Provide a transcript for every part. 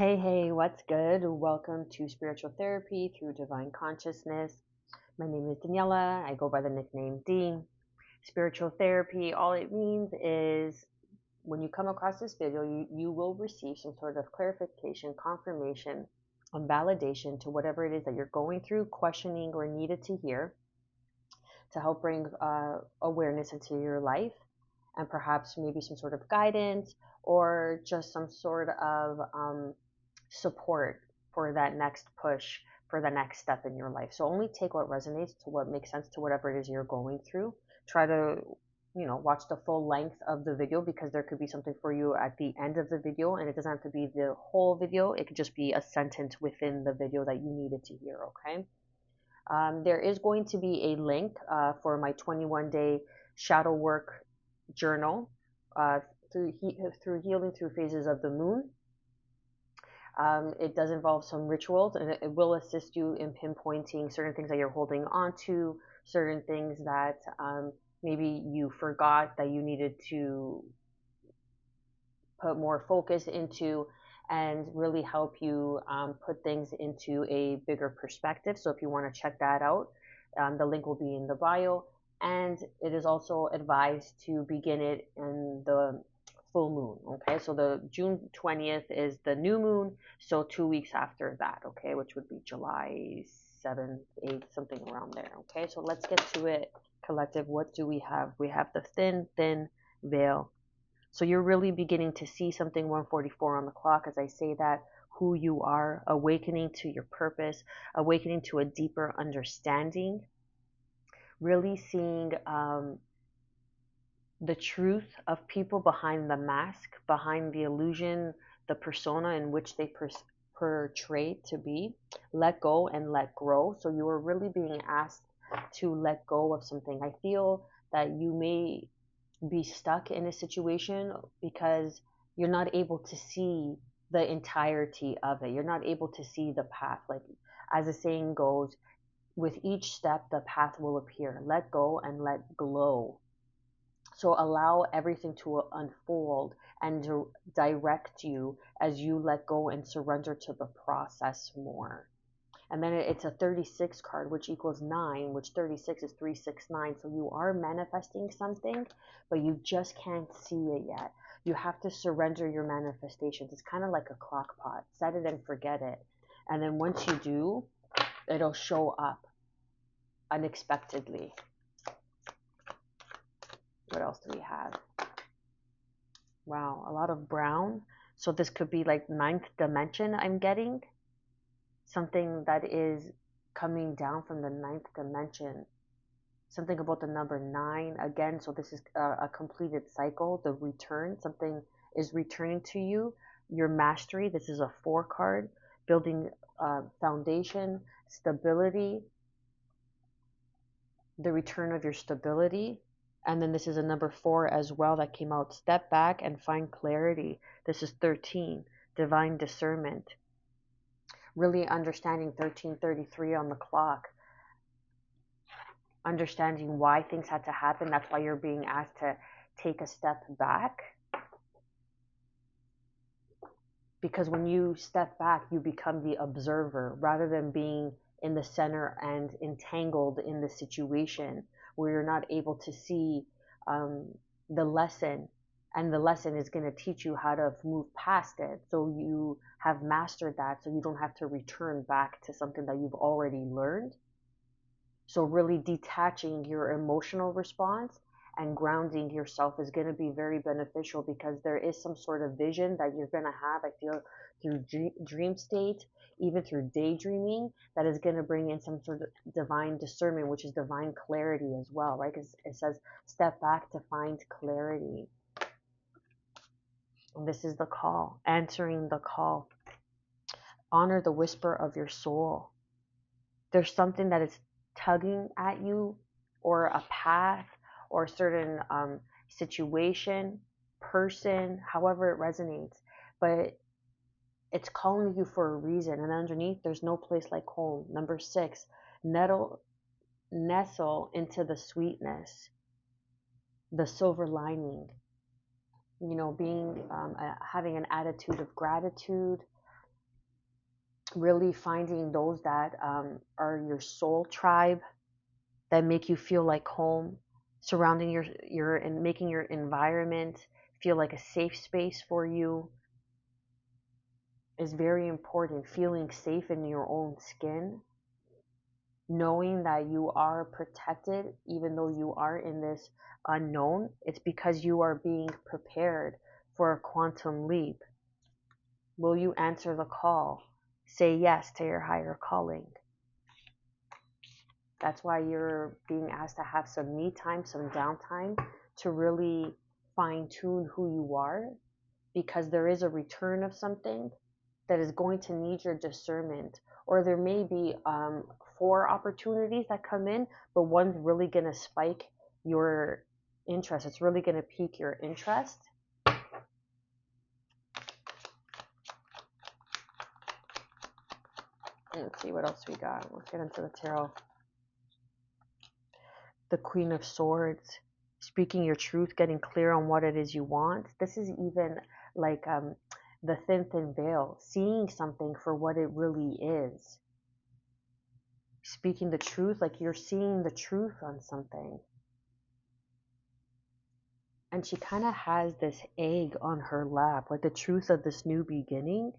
Hey, what's good? Welcome to Spiritual Therapy through Divine Consciousness. My name is Daniela. I go by the nickname Dean. Spiritual therapy, all it means is when you come across this video, you will receive some sort of clarification, confirmation, and validation to whatever it is that you're going through, questioning, or needed to hear to help bring awareness into your life and perhaps maybe some sort of guidance or just some sort of support for that next push, for the next step in your life. So only take what resonates to what makes sense to whatever it is you're going through. Try to, watch the full length of the video because there could be something for you at the end of the video, and it doesn't have to be the whole video. It could just be a sentence within the video that you needed to hear, okay? There is going to be a link for my 21-day shadow work journal uh, through healing through phases of the moon. It does involve some rituals, and it will assist you in pinpointing certain things that you're holding on to, certain things that maybe you forgot that you needed to put more focus into, and really help you put things into a bigger perspective. So if you want to check that out, the link will be in the bio. And it is also advised to begin it in the full moon. Okay, so the June 20th is the new moon, so 2 weeks after that, okay, which would be July 7th, 8th, something around there. Okay, so let's get to it. Collective, what do we have? We have the thin veil. So you're really beginning to see something. 144 on the clock as I say that, who you are, awakening to your purpose, awakening to a deeper understanding, really seeing the truth of people behind the mask, behind the illusion, the persona in which they portray to be. Let go and let grow. So you are really being asked to let go of something. I feel that you may be stuck in a situation because you're not able to see the entirety of it. You're not able to see the path. Like, as the saying goes, with each step, the path will appear. Let go and let glow. So allow everything to unfold and to direct you as you let go and surrender to the process more. And then it's a 36 card, which equals 9, which 36 is 369. So you are manifesting something, but you just can't see it yet. You have to surrender your manifestations. It's kind of like a crock pot. Set it and forget it. And then once you do, it'll show up unexpectedly. What else do we have? Wow, a lot of brown. So this could be like ninth dimension I'm getting. Something that is coming down from the ninth dimension. Something about the number 9 again. So this is a completed cycle, the return. Something is returning to you. Your mastery. This is a 4 card. Building foundation, stability, the return of your stability. And then this is a number 4 as well that came out. Step back and find clarity. This is 13, divine discernment. Really understanding 1333 on the clock. Understanding why things had to happen. That's why you're being asked to take a step back. Because when you step back, you become the observer rather than being in the center and entangled in the situation where you're not able to see the lesson. And the lesson is going to teach you how to move past it. So you have mastered that, so you don't have to return back to something that you've already learned. So really detaching your emotional response and grounding yourself is going to be very beneficial because there is some sort of vision that you're going to have, I feel, through dream state, even through daydreaming, that is going to bring in some sort of divine discernment, which is divine clarity as well, right? Because it says step back to find clarity. And this is the call, answering the call. Honor the whisper of your soul. There's something that is tugging at you, or a path, or a certain situation, person, however it resonates. But it's calling you for a reason. And underneath, there's no place like home. Number 6, nestle into the sweetness, the silver lining. Being having an attitude of gratitude, really finding those that are your soul tribe, that make you feel like home, surrounding your and making your environment feel like a safe space for you is very important. Feeling safe in your own skin, knowing that you are protected even though you are in this unknown, it's because you are being prepared for a quantum leap. Will you answer the call? Say yes to your higher calling. That's why you're being asked to have some me time, some downtime, to really fine tune who you are, because there is a return of something that is going to need your discernment. Or there may be 4 opportunities that come in, but one's really going to spike your interest. It's really going to pique your interest. Let's see what else we got. Let's get into the tarot. The Queen of Swords, speaking your truth, getting clear on what it is you want. This is even like the thin veil, seeing something for what it really is. Speaking the truth, like you're seeing the truth on something. And she kind of has this egg on her lap, like the truth of this new beginning.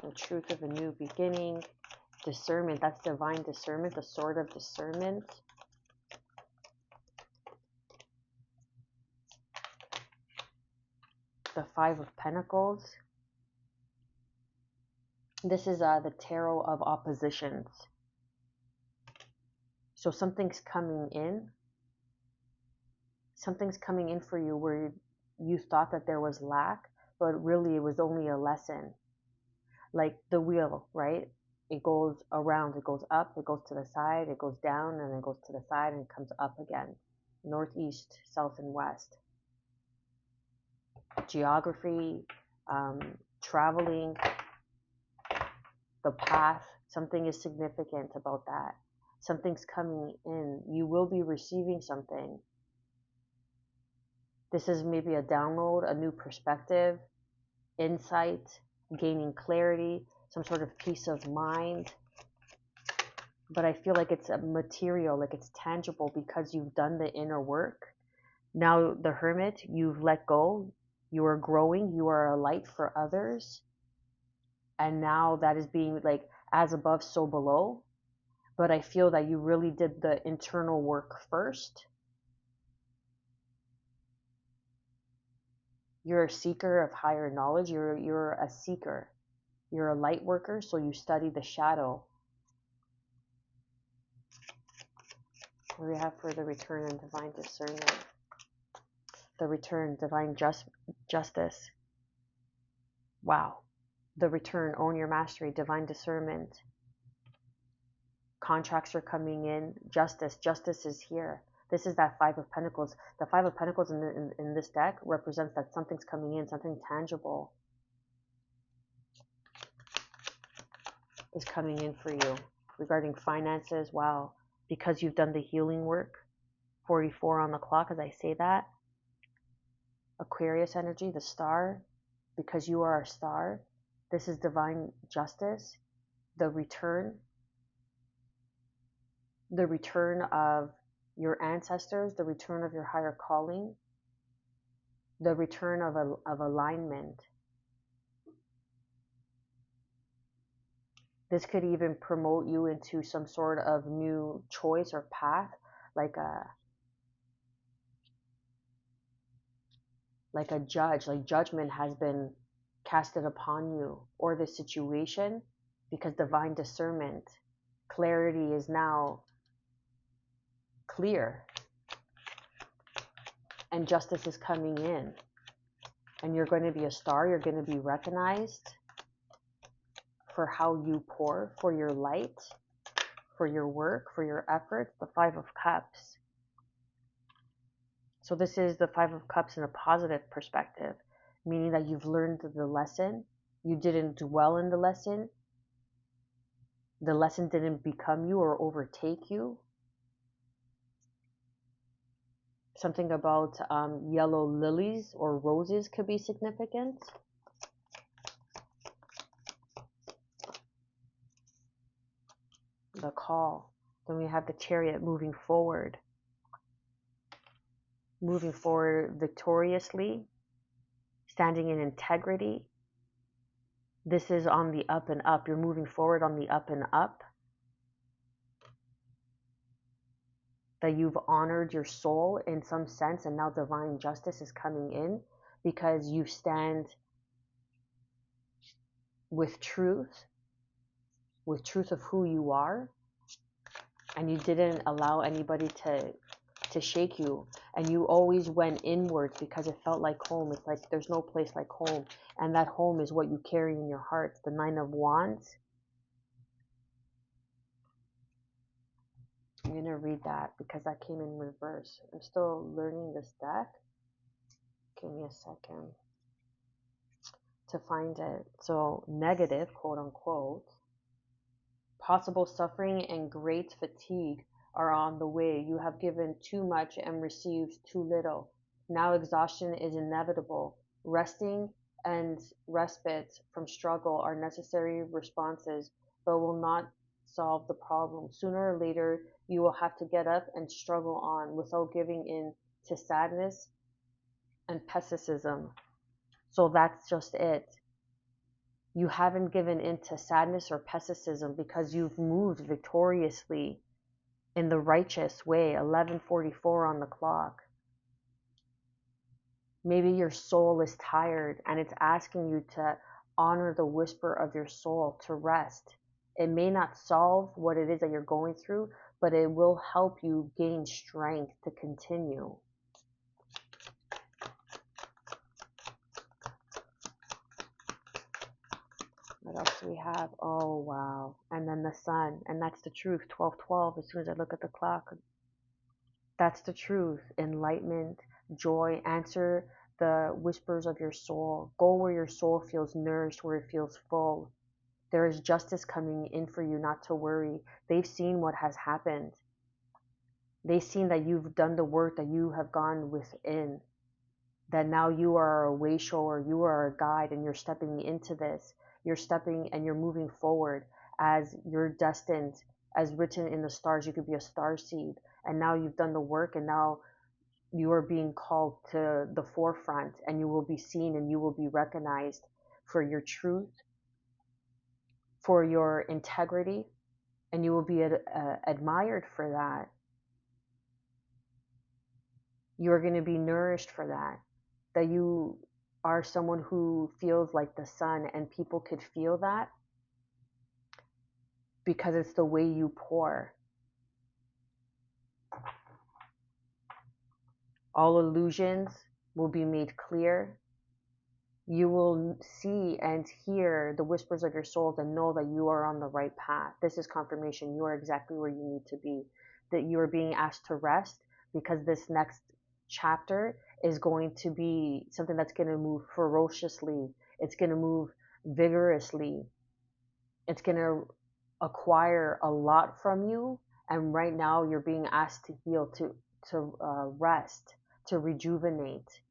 The truth of a new beginning. Discernment, that's divine discernment, the sword of discernment. The Five of Pentacles. This is the tarot of oppositions. So something's coming in. Something's coming in for you where you thought that there was lack, but really it was only a lesson. Like the wheel, right? It goes around, it goes up, it goes to the side, it goes down, and it goes to the side and comes up again. Northeast, south, and west. Geography, traveling, the path, something is significant about that. Something's coming in. You will be receiving something. This is maybe a download, a new perspective, insight, gaining clarity, some sort of peace of mind. But I feel like it's a material, like it's tangible because you've done the inner work. Now the Hermit, you've let go. You are growing. You are a light for others. And now that is being like as above, so below. But I feel that you really did the internal work first. You're a seeker of higher knowledge. You're a seeker. You're a light worker, so you study the shadow. What do we have for the return and divine discernment? The return, divine justice. Wow. The return, own your mastery, divine discernment. Contracts are coming in. Justice is here. This is that Five of Pentacles. The Five of Pentacles in this deck represents that something's coming in, something tangible is coming in for you. Regarding finances, wow, because you've done the healing work. 44 on the clock as I say that. Aquarius energy, the star, because you are a star. This is divine justice. The return of your ancestors, the return of your higher calling, the return of alignment. This could even promote you into some sort of new choice or path, like a judge, like judgment has been casted upon you or the situation, because divine discernment, clarity is now clear, and justice is coming in, and you're going to be a star. You're going to be recognized for how you pour, for your light, for your work, for your efforts. The Five of Cups. So this is the Five of Cups in a positive perspective, meaning that you've learned the lesson. You didn't dwell in the lesson. The lesson didn't become you or overtake you. Something about yellow lilies or roses could be significant. The call. Then we have the chariot moving forward victoriously, standing in integrity. This is on the up and up. You're moving forward on the up and up. That you've honored your soul in some sense, and now divine justice is coming in because you stand with truth of who you are, and you didn't allow anybody to shake you, and you always went inwards because it felt like home. It's like there's no place like home, and that home is what you carry in your heart. The 9 of Wands. I'm going to read that because that came in reverse. I'm still learning this deck. Give me a second to find it. So negative, quote unquote, possible suffering and great fatigue are on the way. You have given too much and received too little. Now exhaustion is inevitable. Resting and respite from struggle are necessary responses, but will not solve the problem. Sooner or later, you will have to get up and struggle on without giving in to sadness and pessimism. So that's just it. You haven't given in to sadness or pessimism because you've moved victoriously in the righteous way. 11:44 on the clock. Maybe your soul is tired and it's asking you to honor the whisper of your soul, to rest. It may not solve what it is that you're going through, but it will help you gain strength to continue. What else do we have? Oh, wow. And then the sun. And that's the truth. 12:12 as soon as I look at the clock. That's the truth. Enlightenment, joy. Answer the whispers of your soul. Go where your soul feels nourished, where it feels full. There is justice coming in for you, not to worry. They've seen what has happened. They've seen that you've done the work, that you have gone within. That now you are a way shower, you are a guide, and you're stepping into this. You're stepping and you're moving forward as you're destined, as written in the stars. You could be a star seed, and now you've done the work, and now you are being called to the forefront, and you will be seen and you will be recognized for your truth, for your integrity, and you will be admired for that. You're going to be nourished for that you are someone who feels like the sun, and people could feel that because it's the way you pour. All illusions will be made clear. You will see and hear the whispers of your soul and know that you are on the right path. This is confirmation. You are exactly where you need to be. That you are being asked to rest because this next chapter is going to be something that's going to move ferociously. It's going to move vigorously. It's going to acquire a lot from you. And right now you're being asked to heal, to rest, to rejuvenate.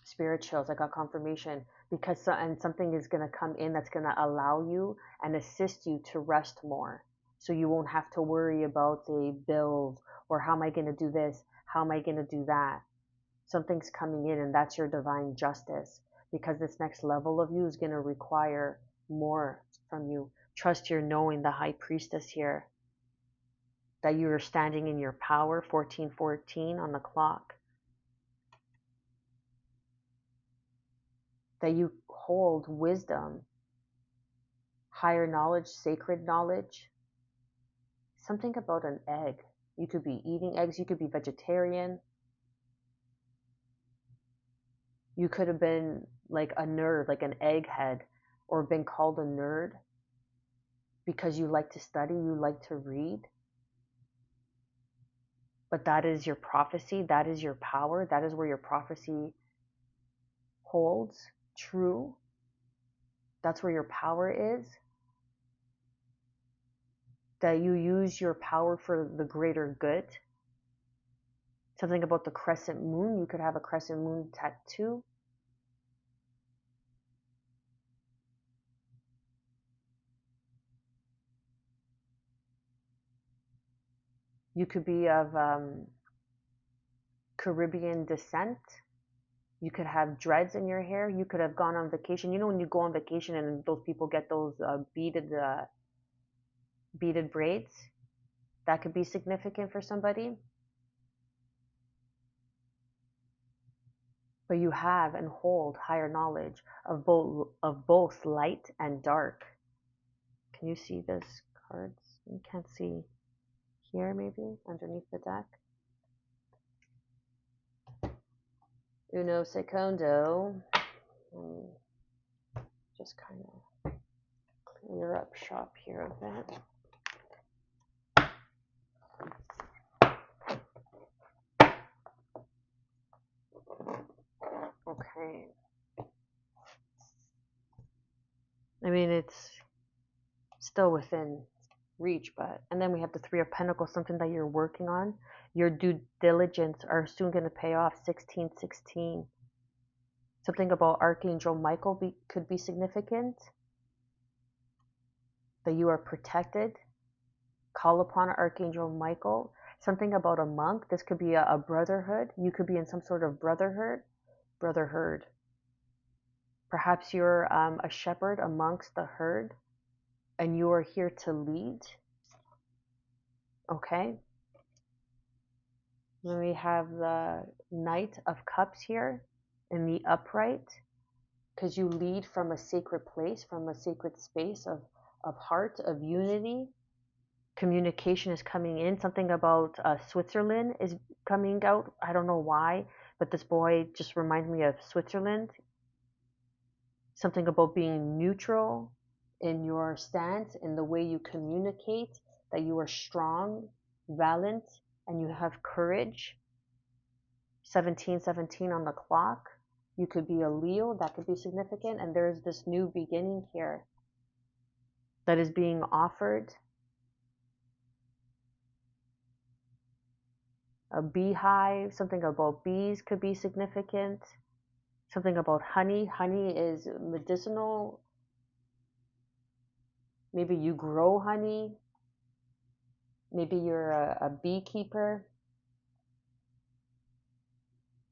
Spirit chills. I got confirmation because and something is going to come in that's going to allow you and assist you to rest more. So you won't have to worry about the bills or how am I going to do this? How am I going to do that? Something's coming in, and that's your divine justice, because this next level of you is going to require more from you. Trust your knowing, the high priestess here, that you are standing in your power. 14:14 on the clock. That you hold wisdom, higher knowledge, sacred knowledge. Something about an egg. You could be eating eggs. You could be vegetarian. You could have been like a nerd, like an egghead, or been called a nerd because you like to study, you like to read. But that is your prophecy. That is your power. That is where your prophecy holds true. That's where your power is. That you use your power for the greater good. Something about the crescent moon. You could have a crescent moon tattoo. You could be of Caribbean descent. You could have dreads in your hair. You could have gone on vacation. You know when you go on vacation and those people get those beaded braids? That could be significant for somebody. But you have and hold higher knowledge of both light and dark. Can you see this cards? You can't see here, maybe underneath the deck. Uno secondo. Just kind of clear up shop here a bit. Okay. I mean, it's still within reach, but and then we have the Three of Pentacles, something that you're working on. Your due diligence are soon going to pay off. 1616. Something about Archangel Michael could be significant. That you are protected. Call upon Archangel Michael. Something about a monk. This could be a brotherhood. You could be in some sort of brotherhood. Perhaps you're a shepherd amongst the herd and you are here to lead. Okay. Then we have the Knight of Cups here in the upright, because you lead from a sacred place, from a sacred space of heart, of unity. Communication is coming in. Something about Switzerland is coming out. I don't know why, but this boy just reminds me of Switzerland. Something about being neutral in your stance, in the way you communicate, that you are strong, valiant, and you have courage. 1717 on the clock. You could be a Leo. That could be significant. And there's this new beginning here that is being offered. A beehive, something about bees could be significant. Something about honey. Honey is medicinal. Maybe you grow honey. Maybe you're a beekeeper.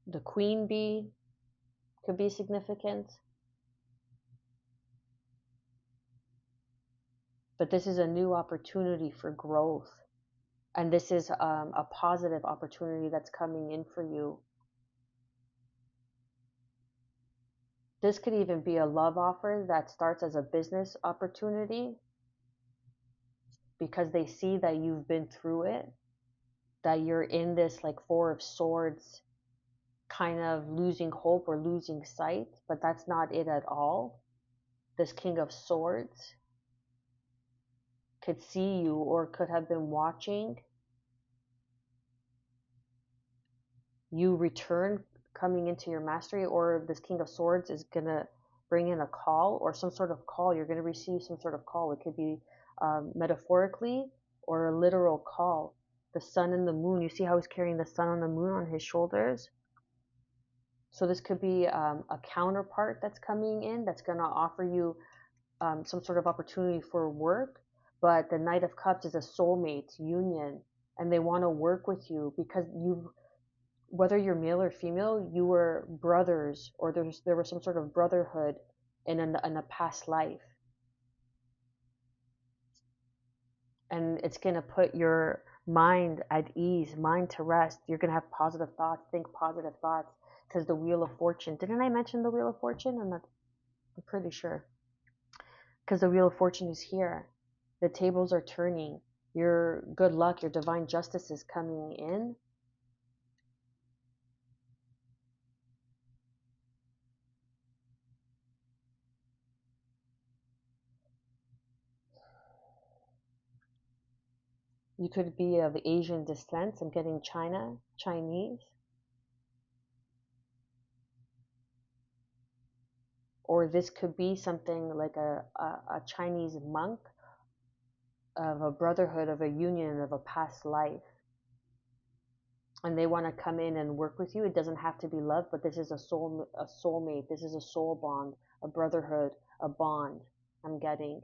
The queen bee could be significant. But this is a new opportunity for growth. And this is a positive opportunity that's coming in for you. This could even be a love offer that starts as a business opportunity because they see that you've been through it, that you're in this like Four of Swords kind of losing hope or losing sight, but that's not it at all. This King of Swords could see you or could have been watching you return coming into your mastery, or this King of Swords is going to bring in a call or some sort of call. You're going to receive some sort of call. It could be metaphorically or a literal call. The sun and the moon. You see how he's carrying the sun and the moon on his shoulders? So this could be a counterpart that's coming in that's going to offer you some sort of opportunity for work. But the Knight of Cups is a soulmate union, and they want to work with you because whether you're male or female, you were brothers, or there was some sort of brotherhood in a past life. And it's going to put your mind at ease, mind to rest. You're going to have positive thoughts, think positive thoughts, because the Wheel of Fortune. Didn't I mention the Wheel of Fortune? I'm pretty sure. Because the Wheel of Fortune is here. The tables are turning. Your good luck, your divine justice is coming in. You could be of Asian descent. I'm getting Chinese. Or this could be something like a Chinese monk of a brotherhood, of a union, of a past life. and they want to come in and work with you. It doesn't have to be love, but this is a soulmate. This is a soul bond, a brotherhood, a bond I'm getting.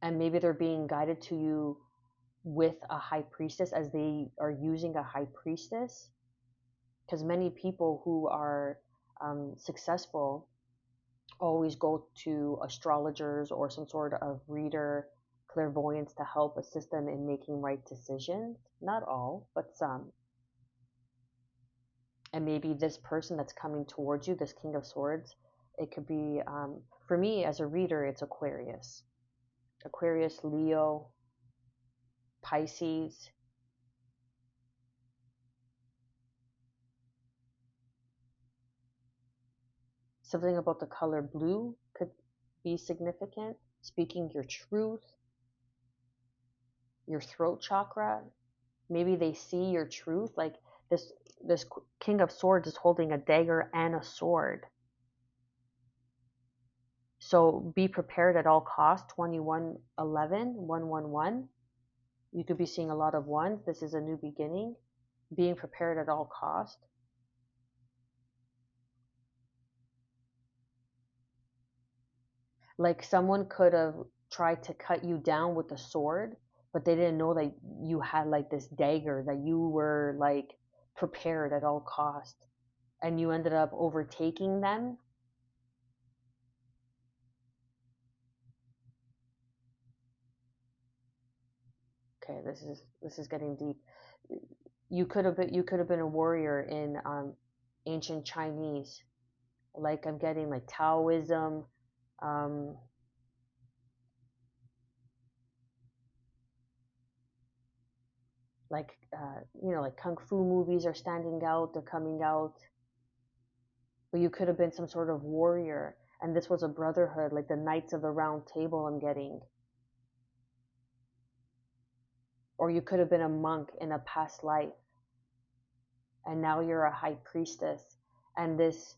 And maybe they're being guided to you with a high priestess, as they are using a high priestess, because many people who are successful always go to astrologers or some sort of reader, clairvoyance, to help assist them in making right decisions. Not all, but some. And maybe this person that's coming towards you, this King of Swords, it could be, for me as a reader, it's Aquarius. Aquarius, Leo, Pisces. Something about the color blue could be significant. Speaking your truth, your throat chakra. Maybe they see your truth. Like this King of Swords is holding a dagger and a sword. So be prepared at all costs. 2111, 111. You could be seeing a lot of ones. This is a new beginning. Being prepared at all cost. Like someone could have tried to cut you down with a sword, but they didn't know that you had like this dagger, that you were like prepared at all cost, and you ended up overtaking them. Okay, this is getting deep. You could have been a warrior in ancient Chinese. Like I'm getting like Taoism, um, like like kung fu movies are standing out. They're coming out. But you could have been some sort of warrior, and this was a brotherhood, like the Knights of the Round Table I'm getting. Or you could have been a monk in a past life, and now you're a high priestess. And this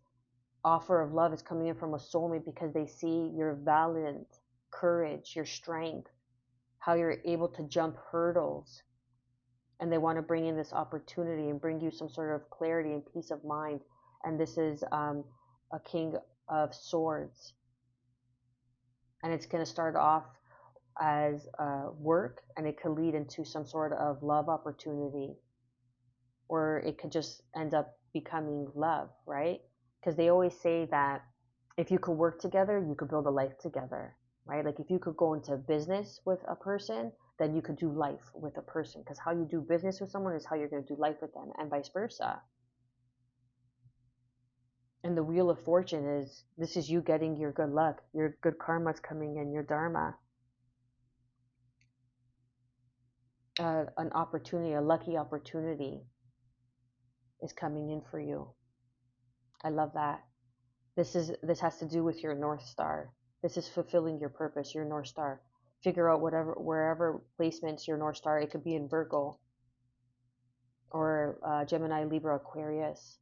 offer of love is coming in from a soulmate because they see your valiant courage, your strength, how you're able to jump hurdles. And they want to bring in this opportunity and bring you some sort of clarity and peace of mind. And this is a King of Swords. And it's going to start off as work, and it could lead into some sort of love opportunity, or it could just end up becoming love, right? Because they always say that if you could work together, you could build a life together, right? Like if you could go into business with a person, then you could do life with a person, because how you do business with someone is how you're going to do life with them, and vice versa. And the wheel of fortune is, this is you getting your good luck, your good karma's coming in, your dharma. An opportunity, a lucky opportunity is coming in for you. I love that. This has to do with your North Star. This is fulfilling your purpose, your North Star. Figure out wherever placements your North Star. It could be in Virgo or Gemini, Libra, Aquarius,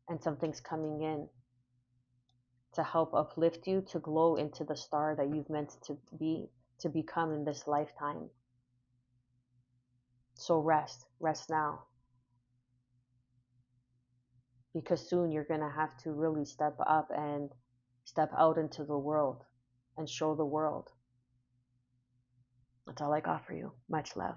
and something's coming in to help uplift you to glow into the star that you've meant to become in this lifetime. So rest now, because soon you're going to have to really step up and step out into the world and show the world. That's all I got for you. Much love.